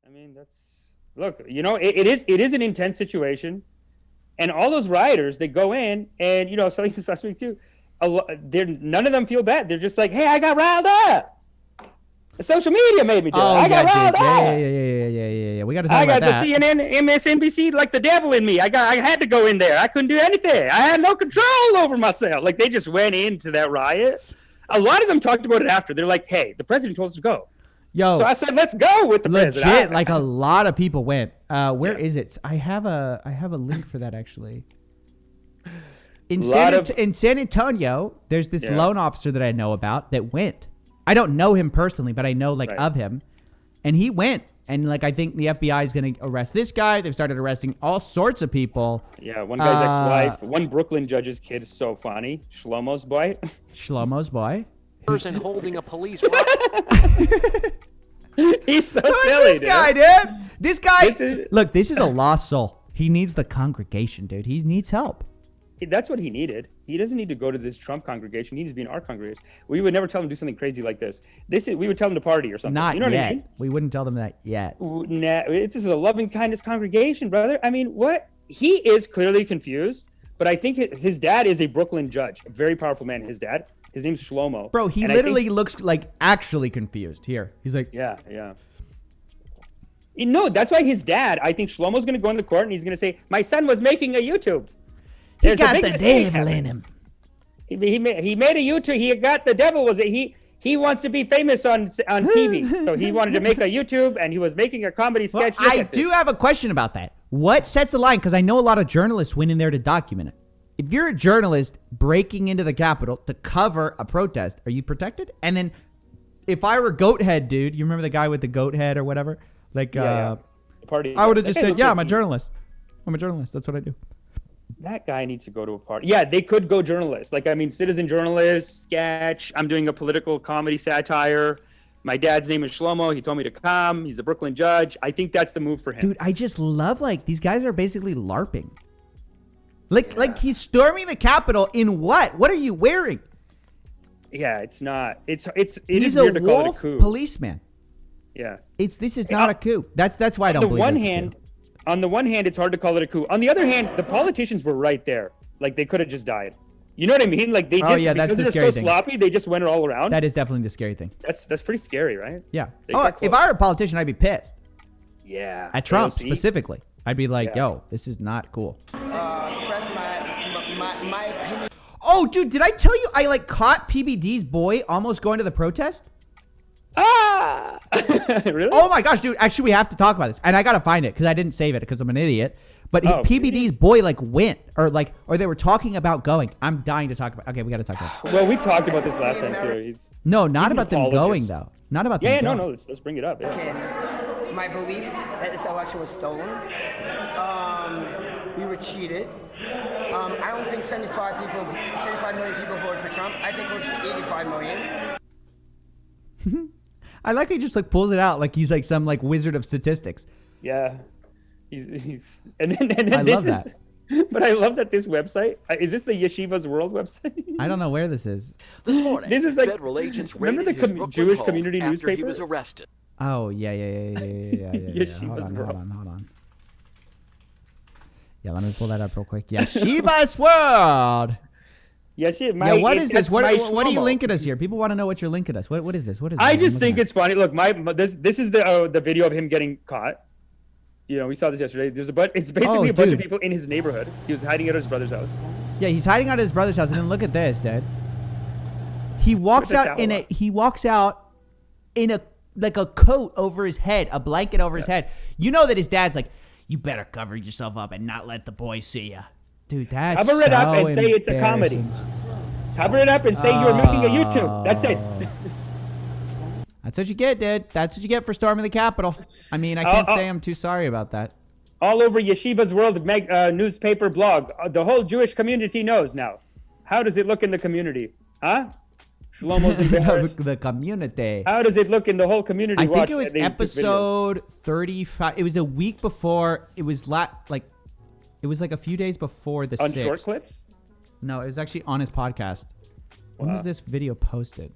I mean, look, it is an intense situation. And all those rioters, they go in and, I was telling you this last week too, none of them feel bad. They're just like, hey, I got riled up. Social media made me do it. I got riled up. Yeah. We got to talk about that. I got the CNN, MSNBC like the devil in me. I had to go in there. I couldn't do anything. I had no control over myself. Like they just went into that riot. A lot of them talked about it after. They're like, hey, the president told us to go. Yo, so I said, let's go with the legit, president. Like a lot of people went. Where is it? I have a link for that actually. In San Antonio, there's this loan officer that I know about that went. I don't know him personally, but I know of him. And he went. And I think the FBI is going to arrest this guy. They've started arresting all sorts of people. Yeah, one guy's ex-wife. One Brooklyn judge's kid is so funny. Shlomo's boy. Shlomo's boy. Person holding a police He's so silly, this guy, dude. This guy. Look, this is a lost soul. He needs the congregation, dude. He needs help. That's what he needed. He doesn't need to go to this Trump congregation. He needs to be in our congregation. We would never tell him to do something crazy like this. We would tell him to party or something. Not you know yet. What I mean? We wouldn't tell them that yet. This is a loving kindness congregation, brother. I mean, what? He is clearly confused, but I think his dad is a Brooklyn judge, a very powerful man. His dad, his name's Shlomo. Bro, he literally looks like actually confused here. He's like, yeah. No, that's why his dad, I think Shlomo's going to go into court and he's going to say, my son was making a YouTube. He got the devil in him. He made a YouTube. He got the devil. He wants to be famous on TV. So he wanted to make a YouTube and he was making a comedy sketch. Well, I do have a question about that. What sets the line? Because I know a lot of journalists went in there to document it. If you're a journalist breaking into the Capitol to cover a protest, are you protected? And then if I were Goat Head, dude, you remember the guy with the goat head or whatever? Party. I would have just said, yeah, I'm a journalist. I'm a journalist. That's what I do. That guy needs to go to a party. Yeah, they could go journalist. Citizen journalist, sketch. I'm doing a political comedy satire. My dad's name is Shlomo. He told me to come. He's a Brooklyn judge. I think that's the move for him. Dude, I just love, these guys are basically LARPing. Like he's storming the Capitol in what? What are you wearing? Yeah, it's not. It He's is weird to call it a coup. Policeman. Yeah. This is not a coup. That's why I don't believe it. On the one hand, it's hard to call it a coup. On the other hand, the politicians were right there. They could have just died. You know what I mean? They just, that's because the they're scary so thing. sloppy, they just went all around. That is definitely the scary thing. That's pretty scary, right? Yeah. If I were a politician, I'd be pissed. Yeah. At Trump specifically. I'd be like, yo, this is not cool. Express my opinion. Oh, dude, did I tell you I caught PBD's boy almost going to the protest? Ah! Really? Oh my gosh, dude. Actually, we have to talk about this. And I got to find it because I didn't save it because I'm an idiot. But PBD's boy went or they were talking about going. I'm dying to talk about. Okay, we got to talk about it. Well, we talked about this last time too. Not about them going though. Not about them going. No. Let's bring it up. Yeah. Okay. My beliefs that this election was stolen. We were cheated. I don't think 75 million people voted for Trump. I think close to 85 million. I like he just pulls it out like he's some wizard of statistics. Yeah, he's and then I love that. But I love that this website is this the Yeshiva's World website? I don't know where this is. This morning, this is federal agents remember raided the his Brooklyn Jewish home community after newspaper? he was arrested. Oh yeah. Yeshiva's Hold on. Yeah, let me pull that up real quick. Yeshiva's World. What is this? What are you linking us here? People want to know what you're linking us. What is this? What is this? I just think it's funny. Look, this is the video of him getting caught. We saw this yesterday. It's basically a bunch of people in his neighborhood. He was hiding at his brother's house. Yeah, he's hiding out at his brother's house, and then look at this, dude. He walks out in a coat over his head, a blanket over his head. You know that his dad's like, you better cover yourself up and not let the boys see you. Dude, that's cover it up and say it's a comedy. Cover it up and say you're making a YouTube. That's it. That's what you get, dude. That's what you get for storming the Capitol. I mean, I can't say I'm too sorry about that. All over Yeshiva's World newspaper blog. The whole Jewish community knows now. How does it look in the community? Huh? Shlomo's embarrassed. The community. How does it look in the whole community? I think it was episode 35. It was a week before. It was it was a few days before the 6th. On short clips? No, it was actually on his podcast. When was this video posted?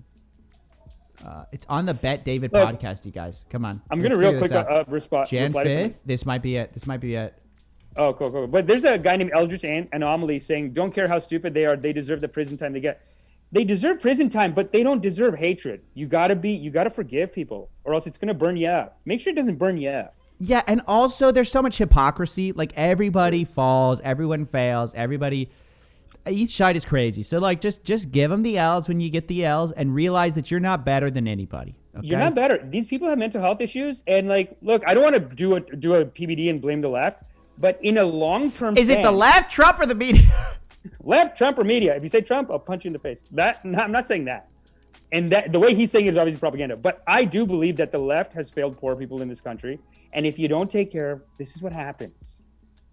It's on the Bet David Look, podcast, you guys. Come on. I'm gonna Let's real figure quick this out. Jan reply to 5th. something. This might be it. Oh, cool. But there's a guy named Eldritch Anomaly saying, "Don't care how stupid they are. They deserve the prison time they get. They deserve prison time, but they don't deserve hatred. You gotta forgive people, or else it's gonna burn you up. Make sure it doesn't burn you up." Yeah, and also there's so much hypocrisy. Like everybody falls, everyone fails, everybody. Each side is crazy. So like, just give them the L's when you get the L's, and realize that you're not better than anybody. Okay? You're not better. These people have mental health issues, and like, look, I don't want to do a PBD and blame the left, but in a long-term Is it the left, Trump, or the media? Left, Trump, or media? If you say Trump, I'll punch you in the face. I'm not saying that. And that the way he's saying it is obviously propaganda. But I do believe that the left has failed poor people in this country. And if you don't take care, this is what happens.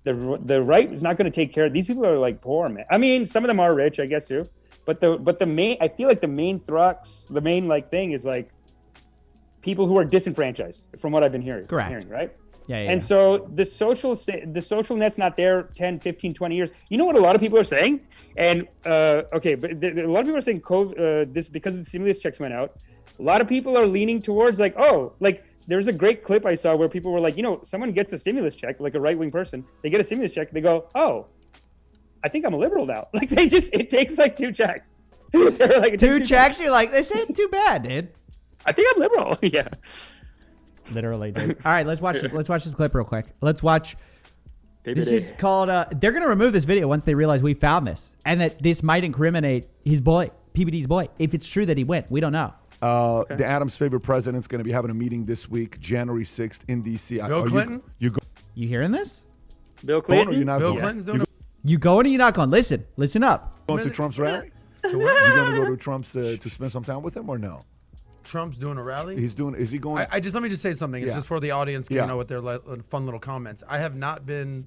The right is not going to take care. These people are like poor, man. I mean, some of them are rich, I guess too. But the main, I feel like the main like thing is like people who are disenfranchised, from what I've been hearing. Correct. Right? Yeah. And so the social net's not there 10, 15, 20 years. You know what a lot of people are saying? And a lot of people are saying this because the stimulus checks went out. A lot of people are leaning towards like, there's a great clip I saw where people were like, someone gets a stimulus check, like a right-wing person, they get a stimulus check, they go, oh, I think I'm a liberal now. Like it takes like 2 checks. They're like, two checks, you're like, this ain't too bad, dude. I think I'm liberal. Yeah. Literally, dude. All right, let's watch this. Let's watch this clip real quick. Let's watch. This is called. They're gonna remove this video once they realize we found this, and that this might incriminate his boy, PBD's boy, if it's true that he went. We don't know. The Adams' favorite president's going to be having a meeting this week, January 6th in D.C. Bill Clinton? You hearing this? Bill Clinton? or you're not Bill going? Clinton's doing You going or you not going? Listen up. Going to Trump's rally? a You going to go to Trump's to spend some time with him or no? Trump's doing a rally. Is he going? Let me just say something. It's Yeah. just for the audience, Yeah. with their fun little comments. I have not been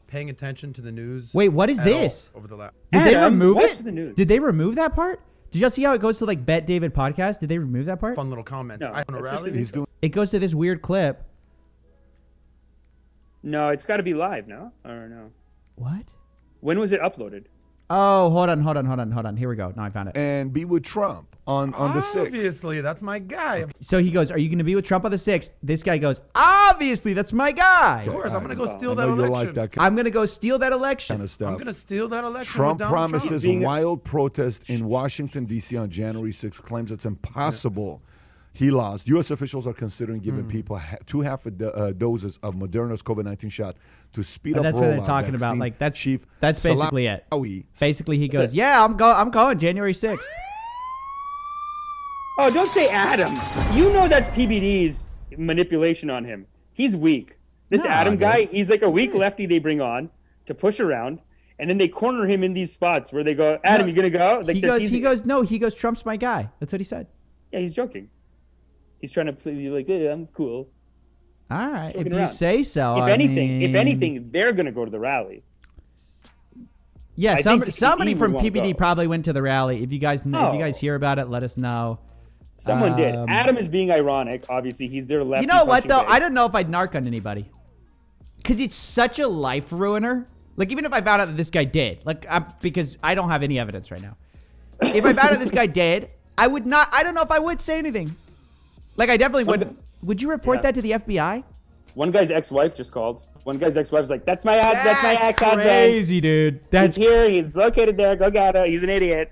paying attention to the news. Wait, what is at all this? over the last? Did they Adam, remove watch it? the news. Did they remove that part? Did y'all see how it goes to like Bet David podcast? Did they remove that part? Fun little comments. No, I on a that's just rally. He's doing. It goes to this weird clip. No, it's got to be live, no? Or no? What? When was it uploaded? Oh, hold on. Here we go. No, I found it. And be with Trump on the 6th. Obviously, that's my guy. Of So he goes, "Are you going to be with Trump on the 6th?" This guy goes, "Obviously, that's my guy. course, I'm gonna go steal I that know you election. like that I'm going to go steal that election." kind of stuff. I'm gonna steal that election. Trump with Donald promises Trump. wild protest in Washington, D.C. on January 6th, claims it's impossible. He lost. U.S. officials are considering giving people 2 doses of Moderna's COVID-19 shot to speed But up that's what they're rollout. talking about. Vaccine Like that's Chief basically it. Salawi. Basically, he goes, "Yeah, I'm going January 6th." Oh, don't say Adam. You know that's PBD's manipulation on him. He's weak. This No, Adam dude. guy, he's like a weak lefty they bring on to push around, and then they corner him in these spots where they go, Adam, you gonna go? Like He they're goes, teasing- Trump's my guy. That's what he said. Yeah, he's joking. He's trying to play you like, hey, I'm cool. All right, if joking you around. say so. If I anything, mean- they're gonna go to the rally. Yeah, I think somebody he from would PBD won't go. probably went to the rally. If you guys Oh. hear about it, let us know. Someone did. Um, Adam is being ironic. Obviously, he's their lefty. You know what punching though? bag. I don't know if I'd narc on anybody, because it's such a life ruiner. Like even if I found out that this guy did, because I don't have any evidence right now. If I found out this guy did, I would not. I don't know if I would say anything. Like I definitely would. Would you report Yeah. that to the FBI? One guy's ex-wife just called. One guy's ex-wife was like, "That's my ex-husband. Crazy, dude. That's He's here. He's located there. Go get him. He's an idiot."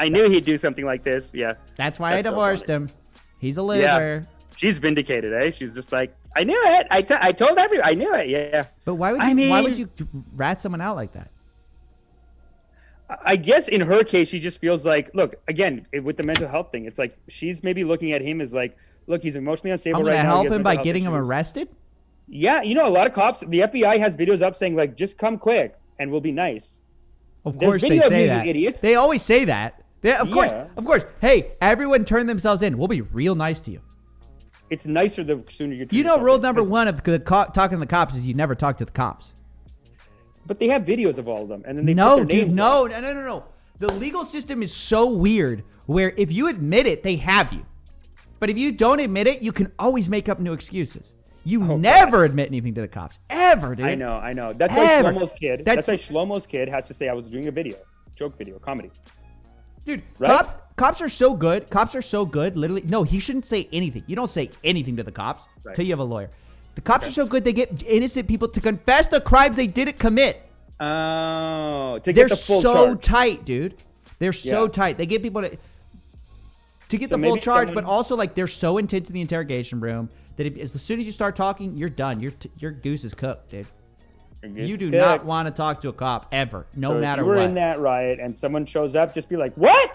I knew he'd do something like this. Yeah. why I That's so divorced funny. him. He's a loser. She's vindicated, eh? She's just like, I knew it. I told everyone. I knew it. Yeah. But why would you rat someone out like that? I guess in her case, she just feels like, look, again, with the mental health thing, it's like she's maybe looking at him as like, look, he's emotionally unstable I'm right gonna now. He help has him by mental health getting him issues. arrested. Yeah, a lot of cops, the FBI has videos up saying like, just come quick and we'll be nice. Of There's course they video of say you, that. you idiots. They always say that. Of Yeah. course. Hey, everyone turn themselves in. We'll be real nice to you. It's nicer the sooner you. You know, rule number one of talking to the cops is you never talk to the cops. But they have videos of all of them, and then they No, put their dude, names on. no. The legal system is so weird where if you admit it, they have you. But if you don't admit it, you can always make up new excuses. You never admit anything to the cops. Ever, dude. I know. That's Ever. why Shlomo's kid. That's why Shlomo's kid has to say I was doing a video, joke video, comedy. Dude, Right? Cops are so good. Cops are so good. Literally, no, he shouldn't say anything. You don't say anything to the cops until you have a lawyer. The cops are so good. They get innocent people to confess the crimes they didn't commit. Oh, to They're get the full so charge. tight, dude. They're so tight. They get people to get the full charge, but also like they're so intense in the interrogation room that as soon as you start talking, you're done. Your goose is cooked, dude. You do not want to talk to a cop ever, no matter what. If you were in that riot and someone shows up, just be like, "What?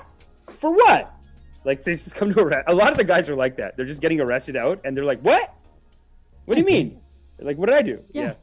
For what?" Like they just come to arrest. A lot of the guys are like that. They're just getting arrested out, and they're like, "What? What do you mean? Like, what did I do?" Yeah.